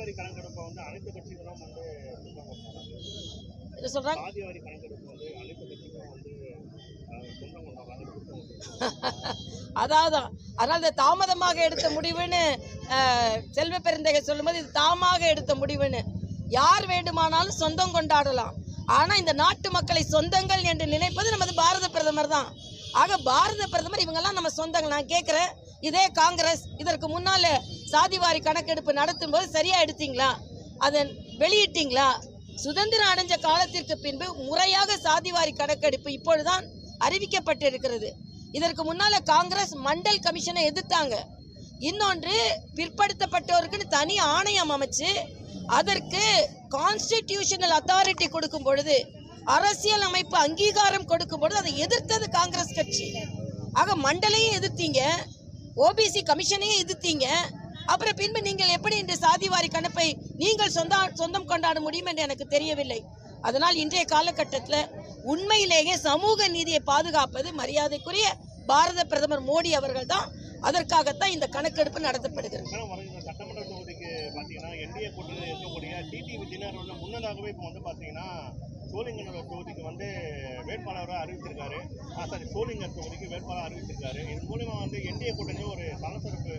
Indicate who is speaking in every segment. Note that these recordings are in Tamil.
Speaker 1: வாரி கணக்கெடுப்பை வந்து அனைத்து கட்சிகளும் வந்து
Speaker 2: என்ன சொல்றாங்க?
Speaker 1: சாதி வாரி கணக்கெடுப்பு வந்து அனைத்து கட்சிகளும் வந்து சொந்தம் கொண்டாடுறாங்க.
Speaker 2: அதனால இந்த தாமதமாக எடுத்த முடிவுன்னு செல்வ பெருந்தகை சொல்லும்போது இது தாமாக எடுத்த முடிவுன்னு. யார் வேண்டுமானாலும் சொந்தம் கொண்டாடலாம். ஆனா இந்த நாட்டு மக்களை சொந்தங்கள் என்று நினைப்பது நமது பாரத பிரதமர் தான். ஆக பாரத பிரதமர் இவங்கெல்லாம் நம்ம சொந்தங்கள். நான் கேட்கிறேன், இதே காங்கிரஸ் இதற்கு முன்னால சாதிவாரி கணக்கெடுப்பு நடத்தும் போது சரியா எடுத்தீங்களா? அதை வெளியிட்டீங்களா? சுதந்திரம் அடைஞ்ச காலத்திற்கு பின்பு முறையாக சாதிவாரி கணக்கெடுப்பு இப்பொழுதுதான் அறிவிக்கப்பட்டிருக்கிறது. இதற்கு முன்னால காங்கிரஸ் மண்டல் கமிஷனை எதிர்த்தாங்க. இன்னொன்று, பிற்படுத்தப்பட்டோருக்குன்னு தனி ஆணையம் அமைச்சு அதற்கு கான்ஸ்டிடியூஷனல் அத்தாரிட்டி கொடுக்கும் பொழுது, அரசியல் அமைப்பு அங்கீகாரம் கொடுக்கும் பொழுது அதை எதிர்த்தது காங்கிரஸ் கட்சி. ஆக மண்டலையும் எதிர்த்தீங்க, ஓபிசி கமிஷனையும் எதிர்த்தீங்க. அப்புறம் பின்பு நீங்கள் எப்படி இந்த சாதிவாரி கணப்பை நீங்கள் சொந்தம் கொண்டாட முடியும் என்று எனக்கு தெரியவில்லை. அதனால் இன்றைய காலகட்டத்தில் உண்மையிலேயே சமூக நீதியை பாதுகாப்பது மரியாதைக்குரிய பாரத பிரதமர் மோடி அவர்கள் தான். அதற்காகத்தான் இந்த கணக்கெடுப்பு நடத்தப்படுகிறது.
Speaker 1: சட்டமன்ற தொகுதிக்கு பார்த்தீங்கன்னா என்டிஏ கூட்டணியில் இருக்கக்கூடிய டிடிவி தினகரன் முன்னதாகவே இப்போ வந்து பார்த்தீங்கன்னா சோளிங்கர் தொகுதிக்கு வந்து வேட்பாளராக அறிவிச்சிருக்காரு. சோளிங்கர் தொகுதிக்கு வேட்பாளர் அறிவிச்சிருக்காரு. இதன் மூலமா வந்து என்டிஏ கூட்டணியில் ஒரு சலசலப்பு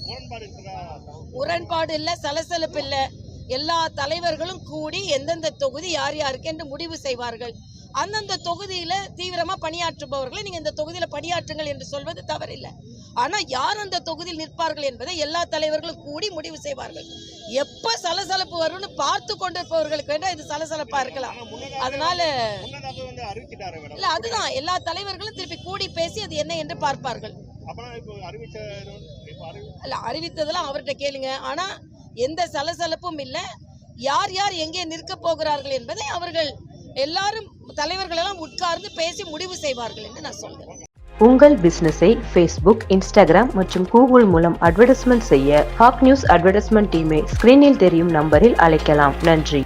Speaker 1: முரண்பாடு இருக்கிறதா?
Speaker 2: முரண்பாடு இல்லை, சலசலப்பு இல்லை. எல்லா தலைவர்களும் கூடி எந்தெந்த தொகுதி யார் யாருக்கு என்று முடிவு செய்வார்கள். அந்தந்த தொகுதியில தீவிரமா பணியாற்றுபவர்களை நீங்க இந்த தொகுதியில பணியாற்றுங்கள் என்று சொல்வது தவறில்லை. ஆனா யார் அந்த தொகுதியில் நிற்பார்கள் என்பதை எல்லா தலைவர்களும் கூடி முடிவு செய்வார்கள். எப்ப சலசலப்பு வரும்னு பார்த்து கொண்டிருப்பவர்களுக்கு வேண்டாம் இது சலசலப்பா இருக்கலாம். அதனால இல்ல, அதுதான் எல்லா தலைவர்களும் திருப்பி கூடி பேசி அது என்ன என்று பார்ப்பார்கள். இல்ல, அறிவித்ததெல்லாம் அவர்கிட்ட கேளுங்க. ஆனா எந்த சலசலப்பும் இல்லை. யார் யார் எங்கே நிற்க போகிறார்கள் என்பதை அவர்கள் எல்லாரும் தலைவர்கள் எல்லாம் உட்கார்ந்து பேசி முடிவு செய்வார்கள் என்று நான் சொல்றேன்.
Speaker 3: உங்கள் பிசினஸை Facebook, Instagram மற்றும் கூகுள் மூலம் அட்வர்டைஸ்மெண்ட் செய்ய ஹாக் நியூஸ் அட்வர்டைஸ்மெண்ட் டீமை ஸ்கிரீனில் தெரியும் நம்பரில் அழைக்கலாம். நன்றி.